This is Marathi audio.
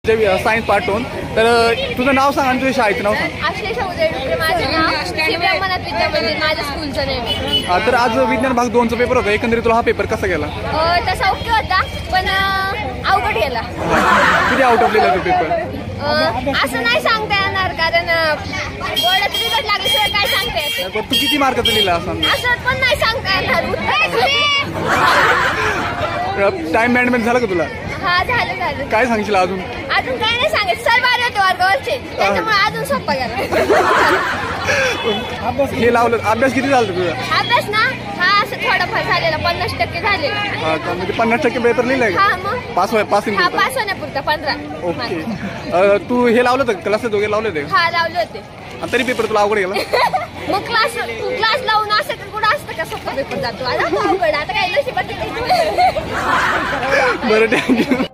सायन्स पाठवून. तर तुझं नाव सांग आणि तुझ्या शाळेचं नाव सांग. आश्लेषा उदय माझं नाव. शिवब्रह्मनाथ विद्या मंदिर माझ्या स्कूलचं नेम. तर आज विज्ञान भाग 2चा पेपर होता. एकंदरीत तुला हा पेपर कसा गेला? तसा ओके होता पण अवघड गेला. किती आउट ऑफ लिहिला तो पेपर? असं नाही सांगता येणार कारण बोर्डात रिझल्ट लागल्याशिवाय काय सांगता येते. तू किती मार्काचा लिहिला असं पण नाही सांगता येणार. टाइम मॅनेजमेंट झालं का तुला? हा झालं. काय सांगशील अजून? अजून काय नाही सांगत. सर बाहेर होते वर्गावरचे त्याच्यामुळे अजून सोपा गेला. हे लावलं. अभ्यास किती झाला तुझा? अभ्यास ना हा असं थोडाफार झालेला 50% झालेला. म्हणजे 50% पेपर लिहिलाय का? हा मग पास होण्यापुरता 15. ओके. तू हे लावलं होतं क्लासेस वगैरे लावले होते? हा लावले होते. तरी पेपर तुला अवघड गेला? मग क्लास लावून असं तर कुठं असतं का सोपा पेपर जातो. आता अवघड आता काय नशिबात. बरं थँक्यू.